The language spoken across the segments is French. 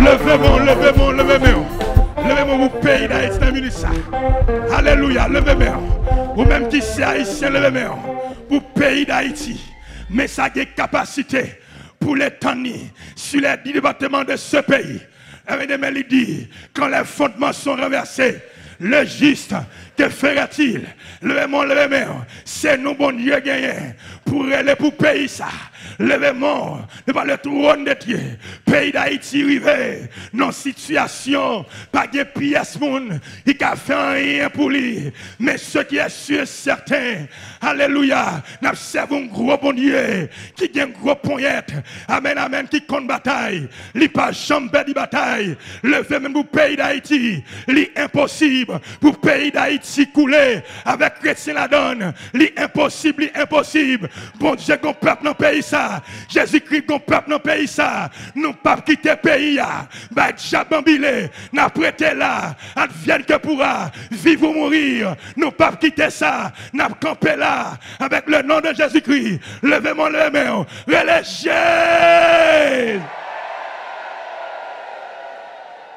Levez-moi, levez-moi, levez-moi. Levez-moi pour pays d'Haïti dans minute ça. Alléluia, levez-moi. Ou même qui c'est haïtien, levez-moi. Pour pays d'Haïti. Mais ça a des capacités pour les tenir sur les 10 départements de ce pays. Et il dit, quand les fondements sont renversés, le juste, que fera-t-il? Levez-moi, levez-moi. C'est nous, bon Dieu, gagné pour aller pour pays ça. Levez-moi, devant le trône de Dieu. Pays d'Haïti, rivé. Non, situation, pas de pièce, moun. Il n'a fait rien pour lui. Mais ce qui est sûr, certain, alléluia, nous avons un gros bon Dieu qui a un gros poignette. Amen, amen, qui compte bataille. Il n'a pas jamais de bataille. Levez même pour pays d'Haïti. L'impossible pour pays d'Haïti couler avec chrétien la donne. L'impossible, l'impossible. Bon Dieu, qu'on peuple dans le pays ça. Jésus-Christ, qu'on peuple dans le pays ça. Nous pas quitter le pays là. Bah, Jabambilé, n'a prêté là. Advienne que pourra vivre ou mourir. Nous pas quitter ça. N'a campé là. Avec le nom de Jésus-Christ. Levez-moi les mains. Relâchez.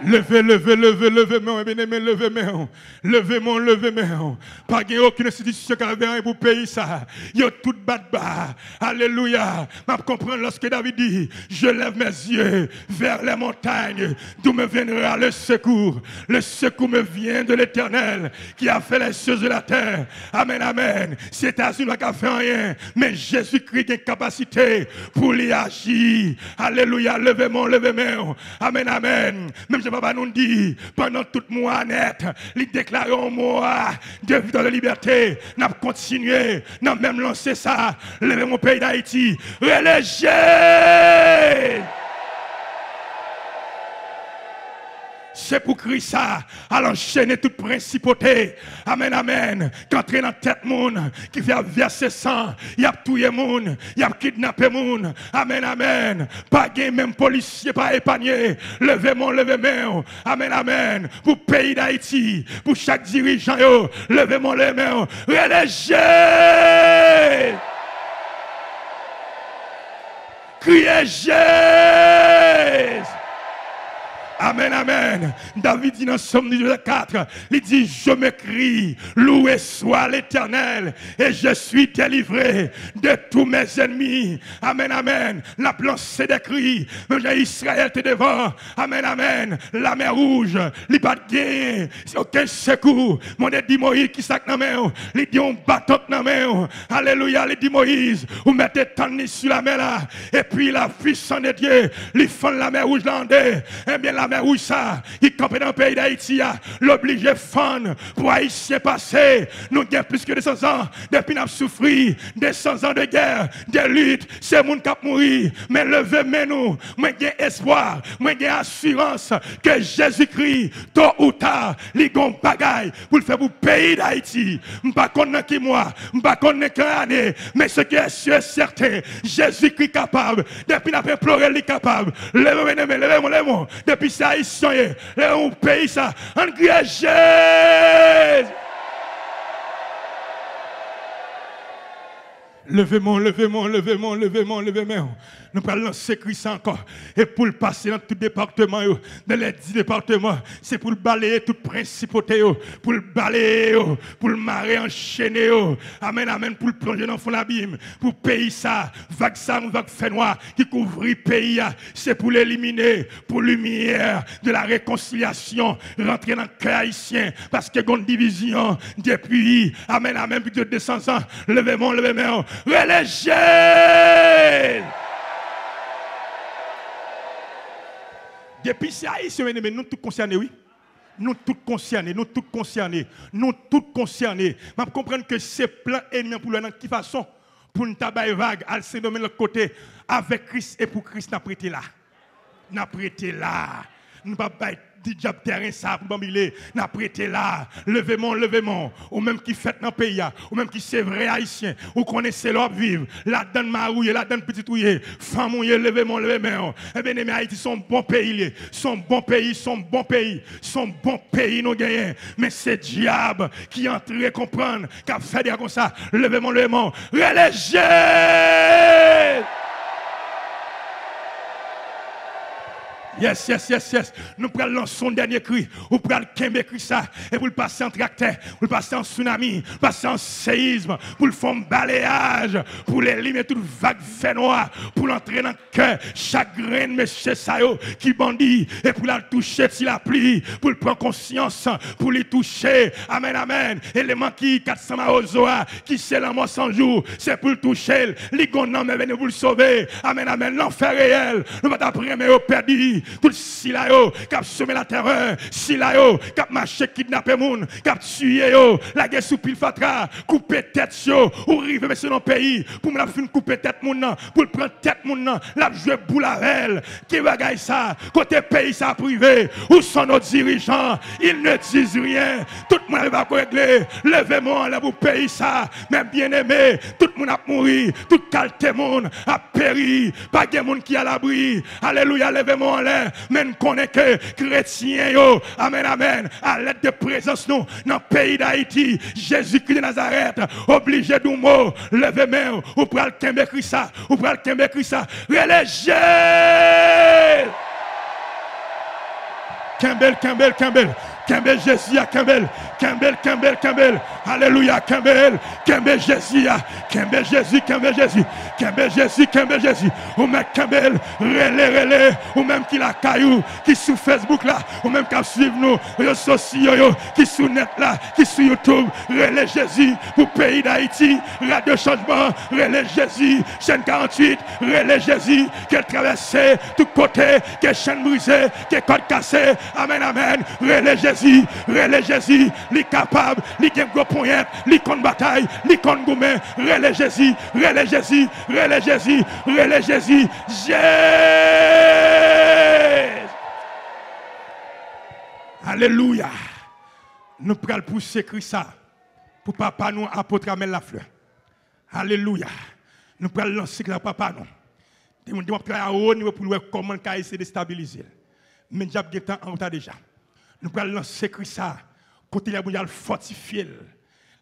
Levez, levez, levez, levez, moi, bien-aimé, levez, moi. Levez, moi, levez, moi. Pas qu'il y ait aucune institution qui a rien pour payer ça. Il y a tout bas. Alléluia. Je comprends lorsque David dit, je lève mes yeux vers les montagnes, d'où me viendra le secours. Le secours me vient de l'Éternel, qui a fait les choses de la terre. Amen, amen. C'est États-Unis qui a fait rien, mais Jésus-Christ a une capacité pour y agir. Alléluia. Levez, moi, levez, moi. Amen, amen. Même Papa nous dit, pendant tout mois net, il déclare un mois de vie dans la liberté. Nous avons continué, nous avons même lancé ça. Levez mon pays d'Haïti. Relâchez! C'est pour Christ ça, à l'enchaîner toute principauté. Amen, amen. Qu'entrer dans la tête moun, qui fait verser sang, il y a tué moun, il y a kidnappé moun. Amen, amen. Pas gain même policier, pas épargné. Levez-moi, levez-moi. Amen, amen. Pour pays d'Haïti, pour chaque dirigeant, levez-moi les mains. Relâchez! Criez Jésus! Amen, amen. David dit dans Somme 4, il dit, je me crie, loué soit l'Éternel, et je suis délivré de tous mes ennemis. Amen, amen. La lancé des cris, même Israël te devant. Amen, amen. La mer rouge, il n'y a pas de gain, aucun secours. Mon dit Moïse qui sac dans la main, il dit on bâton dans la main. Alléluia, il dit Moïse, vous mettez tant sur la mer là, et puis la puissance de Dieu, il fond la mer rouge là. Eh bien, la mer rouge, ça, il campe dans le pays d'Haïti, l'obligé fan pour Haïtien passer. Nous avons plus que 200 ans, depuis nous avons souffert, 200 ans de guerre, de lutte, c'est mon qui a mouru. Mais levez-moi nous, moi j'ai espoir, moi j'ai assurance que Jésus-Christ, tôt ou tard, il y a un bagaille pour le faire pour le pays d'Haïti. Je ne sais pas qui moi, je ne sais pas quelle année, mais ce qui est sûr et certain, Jésus-Christ est capable, depuis nous avons imploré, il est capable. Levez-moi, depuis ça, haïtien, on pays ça, en Jésus. Levez-moi, levez-moi, levez-moi, levez-moi, levez-moi. Nous allons lancer Christ encore. Et pour le passer dans tout département, dans les 10 départements, c'est pour le balayer toute principauté, pour le balayer, pour le marrer enchaîné. Amen, amen, pour le plonger dans le fond de l'abîme, pour payer ça, vague ça, vague fait noir, qui couvre le pays. C'est pour l'éliminer, pour lumière de la réconciliation, rentrer dans le cœur haïtien, parce qu'il y a une division depuis, amen, amen, plus de 200 ans. Levez-moi, levez-moi. Relâchez! Depuis c'est haïtien, mais nous tous concernés, oui. Nous tous concernés, nous tous concernés, nous tous concernés. Je comprends que c'est plein ennemi pour le dans qui façon pour nous tabailler vague, à se nommer de l'autre côté, avec Christ et pour Christ, n'a prêté là. N'a prêté là. Nous ne pouvons pas dit diable terrain ça pour bambiler, n'a prêté là, levez-moi, levez-moi, ou même qui fait dans le pays, ou même qui c'est vrai haïtien, ou connaissez l'homme vivre, la donne marouille, la donne petite ouille, femme ouille, levez-moi, levez-moi. Eh bien, mais Haïti, son bon pays, son bon pays, son bon pays, son bon pays, nous gagnons. Mais c'est diable qui entre et comprendre, qui a fait dire comme ça, levez-moi, levez-moi, relâchez! Yes, yes, yes, yes. Nous prenons son dernier cri. Ou prenons le cri ça. Et pour le passer en tracteur, pour le passer en tsunami, passer en séisme, pour le faire un balayage, pour l'éliminer toute vague fait noir, pour l'entrer dans le cœur, chaque grain de monsieur Sayo qui bandit, et pour la toucher si la pluie, pour le prendre conscience, pour les toucher. Amen, amen. Élément qui 400 maozoa, qui c'est la mort 100 jours, c'est pour le toucher. Ligon mais venez vous le sauver. Amen, amen. L'enfer réel. Nous va t'apprendre, mais au perdu. Tout si là yo, qui a semé la terreur, si là yo, qui a marché, kidnappé moun, qui a tué yo, la guerre sous pile fatra, couper tête yo, ou rive monsieur dans pays, pour me la fin couper tête moun nan, pour le prendre tête moun nan, la jouer boule à elle, qui bagaille ça, côté pays ça privé, où sont nos dirigeants, ils ne disent rien, tout le monde va régler, levez-moi là pour pays ça, mais bien aimé, tout le monde a mouru, tout qualité monde a péri, pas de monde qui a l'abri, alléluia, levez-moi là. Mais nous connaissons que chrétiens, yo, amen, amen, à l'aide de présence, nous, dans le pays d'Haïti, Jésus-Christ de Nazareth, obligé d'un mot, levez main, ou pral le Kembe ça, ou pral le Kembe ça, relégez! Kembel Jésus, Kembel, alléluia, Kembel Jésus, ou même Kembel, relais, ou même qui la caillou, qui sur Facebook là, ou même qui suivent nous, réseaux sociaux, qui sur net là, qui sur YouTube, relais Jésus, pour pays d'Haïti, Radio Changement, relais Jésus, chaîne 48, relais Jésus, qu'elle traverse tout côté, qu'elle chaîne brisée, qu'elle code cassé, amen, amen, relais Jésus, li capable, li gen gros poignette, li kon bataille, li kon goumé, relais Jésus, alléluia. Nous prenons pousser Christ ça pour papa nous apôtre Amel la fleur. Alléluia. Nous prenons lancer la papa nous. Nous devons travailler à haut niveau pour voir comment essayer de stabiliser. Mais nous avons temps en retard déjà. Nous prenons lancer Christ ça côté la mondiale fortifié.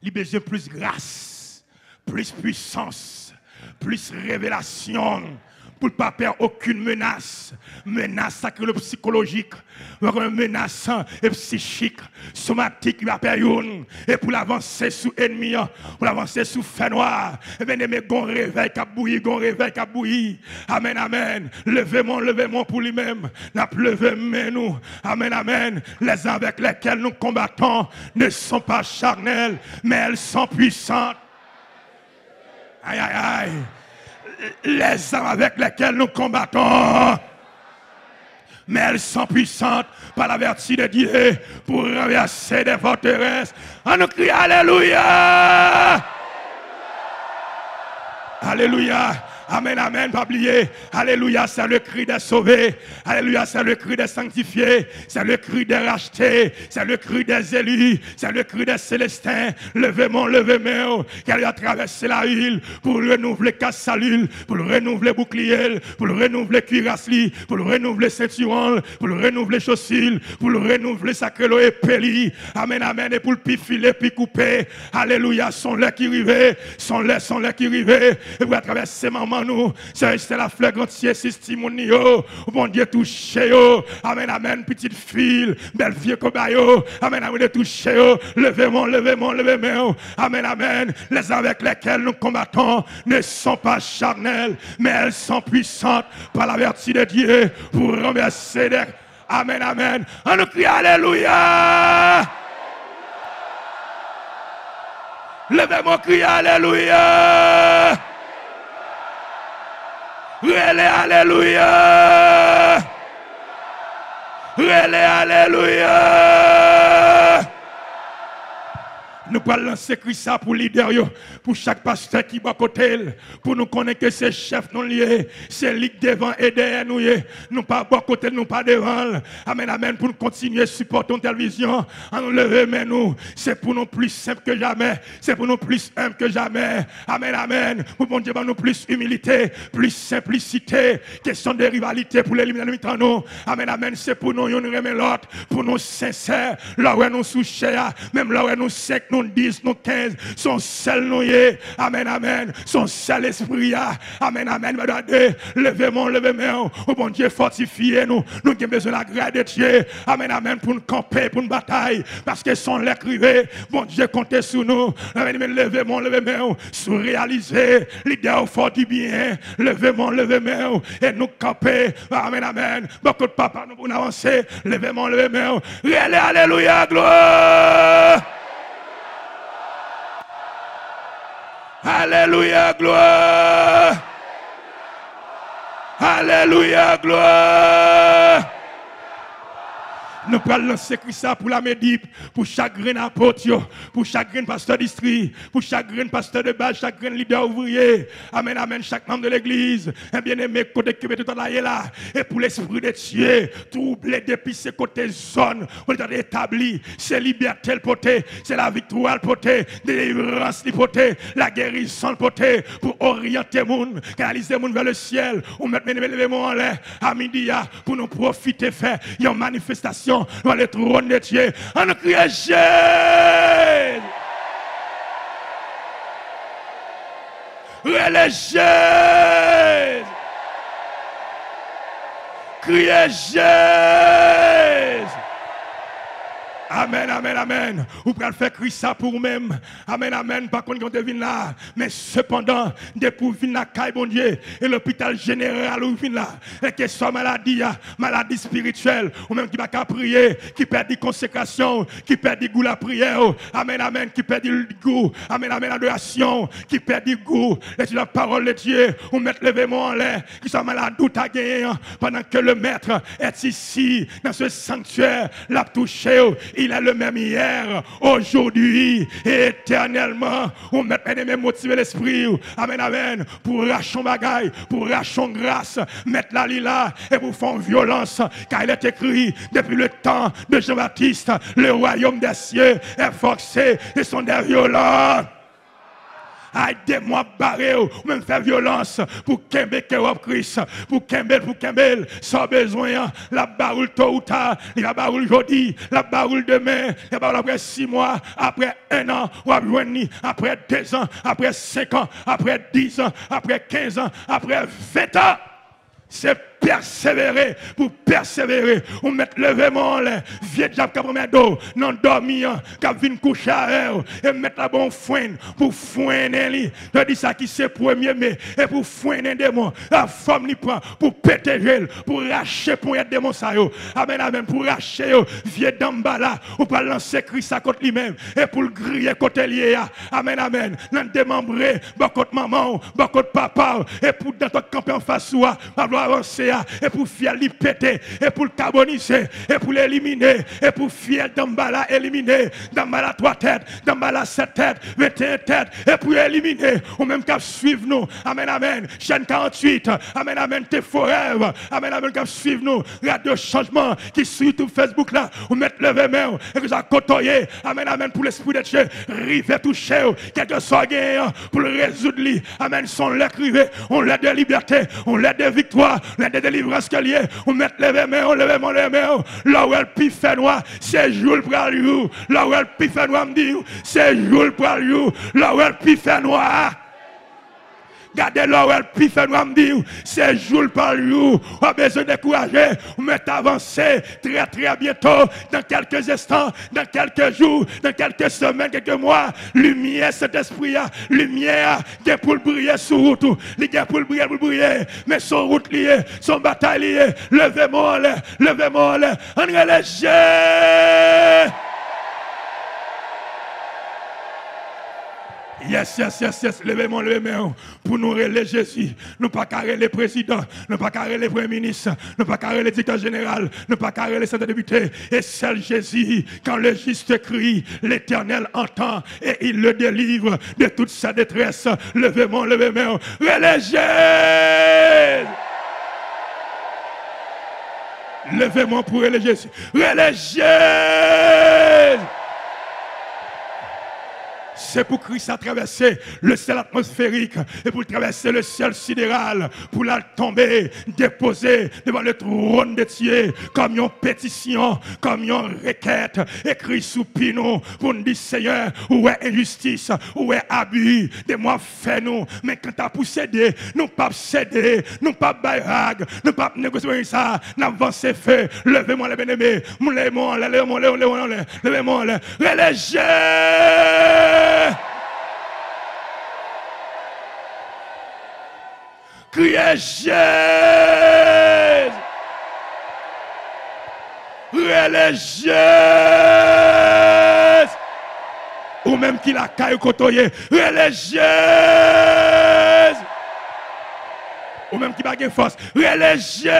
Il a besoin plus grâce, plus puissance, plus révélation. Pour ne pas perdre aucune menace sacrée psychologique, menace et psychique, somatique, et pour l'avancer sous ennemi, pour l'avancer sous fait noir, et bien aimé, gon réveil qui a bouilli, amen, amen, levez-moi pour lui-même, n'a levé nous, amen, amen, les armes avec lesquelles nous combattons ne sont pas charnelles, mais elles sont puissantes, aïe, aïe, aïe. Les armes avec lesquelles nous combattons, mais elles sont puissantes par la vertu de Dieu pour renverser des forteresses. On nous crie alléluia, alléluia. Amen, amen, pas oublier. Alléluia, c'est le cri des sauvés. Alléluia, c'est le cri des sanctifiés. C'est le cri des rachetés. C'est le cri des élus. C'est le cri des célestins. Levez-moi, qu'elle a traversé la île pour renouveler Casse-Salule, pour renouveler bouclier, pour renouveler cuirassli, pour renouveler ceinturon, pour renouveler chaussures, pour renouveler sacrelo et péli. Amen, amen, et pour le pifiler, puis couper. Alléluia, sont les qui rivaient, sont les qui rivaient. Et pour traverser maman. Nous, c'est la fleur entière, système yo, bon Dieu touché yo, amen, amen, petite fille, belle vieux cobayo, amen, amen, touché yo, levez-moi, amen, amen, les avec lesquels nous combattons ne sont pas charnelles, mais elles sont puissantes par la vertu de Dieu pour renverser des, amen, amen, on nous crie alléluia, levez-moi, crie alléluia. Alléluia. Nous pouvons lancer Christ pour leader, pour chaque pasteur qui va à côté, pour nous connaître que c'est chef non lié, c'est ligue devant et derrière nous. Nous pas à côté, nous pas devant. Amen, amen, pour nous continuer à supporter la télévision, à nous lever, mais nous, c'est pour nous plus simple que jamais, c'est pour nous plus humble que jamais. Amen, amen, pour bon Dieu, nous plus humilité, plus simplicité, question de rivalité pour l'éliminer entre nous. Amen, amen, c'est pour nous, nous remet l'autre, pour nous sincères, là où nous souchons, même là où nous sec, nous 10, nous 15, son seul nous y. Amen, amen. Son seul esprit. Amen, amen. Levez-moi, levez-moi. Oh bon Dieu, fortifiez nous. Nous avons besoin de la grâce de Dieu. Amen, amen. Pour nous camper, pour une bataille. Parce que son lait crivé. Bon Dieu, comptez sur nous. Amen, levez-moi, levez-moi. Sous réaliser l'idée au fort du bien. Levez-moi, levez-moi. Et nous camper. Amen, amen. Beaucoup de papa, nous pour avancer. Levez-moi, levez-moi. Alléluia, gloire. Alléluia, gloire. Alléluia, gloire. Nous prenons lancer ça pour la médip, pour chaque grain apôtre, pour chaque grain pasteur district, pour chaque grain pasteur de base, chaque grain leader ouvrier. Amen, amen, chaque membre de l'église. Un bien-aimé côté qui met tout là. Et pour l'esprit de Dieu, troubler depuis ces côtés zones, on est établi. C'est liberté le poté, c'est la victoire le poté, délivrance le poté, la guérison le poté, pour orienter les gens, canaliser les gens vers le ciel. On met les mots en l'air à midi pour nous profiter, faire une manifestation dans le trône de Dieu. On crie Jésus. Jésus. Criez Jésus. Amen, amen, amen. Vous pouvez faire crier ça pour vous-même. Amen, amen. Par contre, on devine là. Mais cependant, depuis vous venez là, bon Dieu, et l'hôpital général où vous venez là, et que ce soit maladie, maladie spirituelle, ou même qui va qu'à prier, qui perd des consécrations, qui perd du goût la prière. Amen, amen. Qui perd du goût. Amen, amen, l'adoration, qui perd du goût. Et la parole de Dieu, ou mettre l'événement en l'air, qui soit malade ou ta gagné, pendant que le maître est ici, dans ce sanctuaire, l'a touché. Il est le même hier, aujourd'hui et éternellement. On met mes motiver l'esprit. Amen, amen. Pour racher bagaille, pour racher grâce, mettre la lila et pour faire violence. Car il est écrit depuis le temps de Jean-Baptiste, le royaume des cieux est forcé et sont des violents. Aidez-moi barrer ou même faire violence pour Kembe Christ, pour Kembe, sans besoin, la baroule tôt ou tard, la baroule aujourd'hui, la baroule demain, la baroule après 6 mois, après 1 an, ou après 2 ans, après 5 ans, après 10 ans, après 15 ans, après 20 ans. C'est persévérer, pour persévérer. On met le vément là, vieux diable qui a d'eau, non dormir, qui vient coucher à elle, et mettre la bonne foin, pour foiner lui. Je dis ça qui c'est premier mai, et pour foiner des démons, la femme lui prend, pour péter elle, pour racher pour être démon ça yo. Amen, amen, pour racher yo, vieux d'ambala, ou pour lancer Christ à côté lui-même, et pour le griller côté lié. Amen, amen, l'en démembrer, beaucoup de maman, beaucoup de papa, et pour dans ton camp en face soi, avancer et pour faire lui péter et pour le carboniser et pour l'éliminer et pour faire d'embala éliminer d'embala 3 têtes d'embala 7 têtes 21 têtes et pour éliminer ou même qu'à suivre nous amen amen chaîne 48 amen amen t'es forever amen amen qu'à suivre nous radio changement qui sur YouTube Facebook là ou mettre lever main et que ça côtoyer amen amen pour l'esprit de Dieu rive toucher quelque soit gagnant pour le résoudre lui amen son lait crivé on l'a de liberté on l'a de victoire la délivrance que lié, on met les mains, on lève les mains, là où elle piffe noir, c'est jour pour lui, là où elle piffe noir, me dit, c'est jour pour lui, là où elle piffe noir. Gardez là où elle piffe noir, me dit, c'est jour pour lui, on a besoin de décourager, on met avancer très très bientôt, dans quelques instants, dans quelques jours, dans quelques semaines, quelques mois, lumière, cet esprit, lumière, qui est pour briller sur route, il est pour briller, mais son route liée, son bataille liée, levez-moi, on est léger. Yes, levez-moi, pour nous relayer Jésus. Nous pas carrer les présidents, nous pas carrer les premiers ministres, nous pas carrer les directeurs généraux, nous pas carrer les centres députés. Et seul Jésus, quand le juste crie, l'Éternel entend et il le délivre de toute sa détresse. Levez-moi, relayez. Levez-moi pour relayer Jésus. Relayez. c'est pour Christ à traverser le ciel atmosphérique et pour traverser le ciel sidéral, pour la tomber, déposer devant le trône de Dieu comme une pétition, comme une requête, écrit sous pinon pour nous dire Seigneur, où est injustice, où est abus, de moi fais-nous, mais quand t'as pour céder, nous pas céder, nous pas baïrag, nous pas négocier ça, n'avancez fait, levez-moi les bien-aimés, levez-moi, relégez. Criez Jésus. Religieuse. Ou même qui la caille côtoyer. Religieuse. Ou même qui n'a pas force. Religieuse.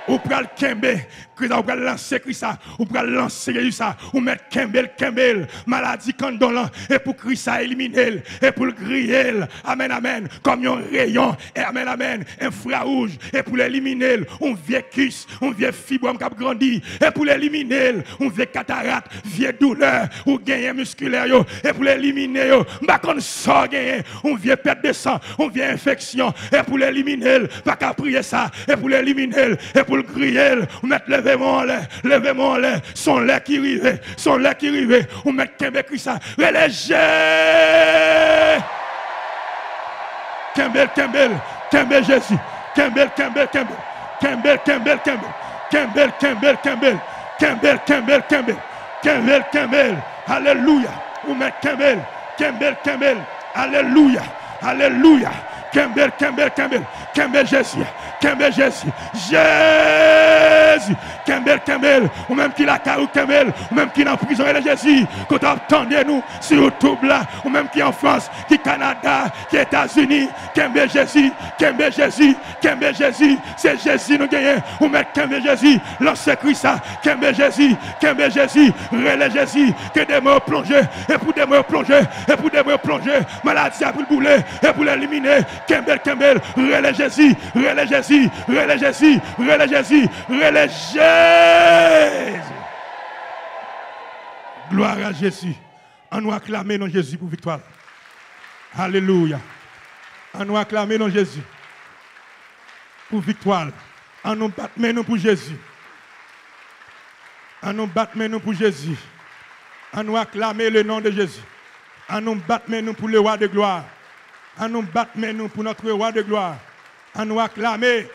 Ou pral kembe, ou pral lancer Christa, ou pral lancer Jésus, ou mettre kembel, maladie candolan, et pour Christa éliminer, et pour le griller, amen, amen, comme un rayon, et amen, amen, infrarouge, et pour l'éliminer, on vieux kiss, on vieux fibrome qui a grandi, et pour l'éliminer, on vieux cataracte, vieux douleur, ou gagner musculaire, et pour l'éliminer, pas qu'on sort gagner, on vieux perte de sang, on vieux infection, et pour l'éliminer, pas qu'à prier ça, et pour l'éliminer, et pour le crier, on met levez-moi en l'air, son lait qui rive, on met Kembe Christa, relégé, Kembe Jésus, Kembe, alléluia, on met Kembe, alléluia, alléluia, Kembe Jésus, Jésus, Kembel, ou même qui la carou Kembel, ou même qui est en prison, et Jésus, quand on attendez nous sur YouTube là, ou même qui en France, qui Canada, qui États-Unis, Kembel Jésus, c'est Jésus nous gagnons, ou même Kembel Jésus, lancez Christa, Kembel Jésus, relais Jésus, que des mots plongés, et pour des mots plongés, maladie pour le bouler, et pour l'éliminer, Kembel, relais Jésus, gloire à Jésus. On nous acclamer dans Jésus pour victoire. Alléluia. On nous acclamer dans Jésus pour victoire. On nous battre nous pour Jésus. On nous battre nous pour Jésus. On nous acclamer le nom de Jésus. On nous battre nous pour le roi de gloire. On nous battre nous pour notre roi de gloire. On nous acclamer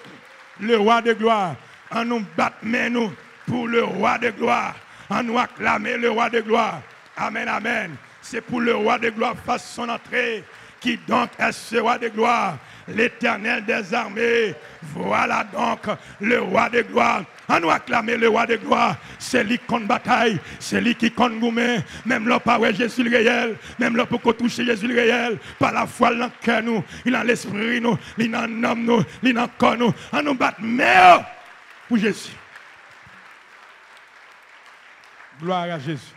le roi de gloire. On nous battre nous pour le roi de gloire. On nous acclamer le roi de gloire. Amen, amen. C'est pour le roi de gloire fasse son entrée. Qui donc est ce roi de gloire? L'Éternel des armées. Voilà donc le roi de gloire. On nous acclamer le roi de gloire. C'est lui qui compte bataille. C'est lui qui compte gourmet. Même là, pas Jésus le réel. Même là, pour qu'on touche Jésus le réel. Par la foi, dans le cœur, nous. Il a l'esprit, nous. Il a l'âme, nous. Il a le corps, nous. On nous bat meilleur pour Jésus. Gloire à Jésus.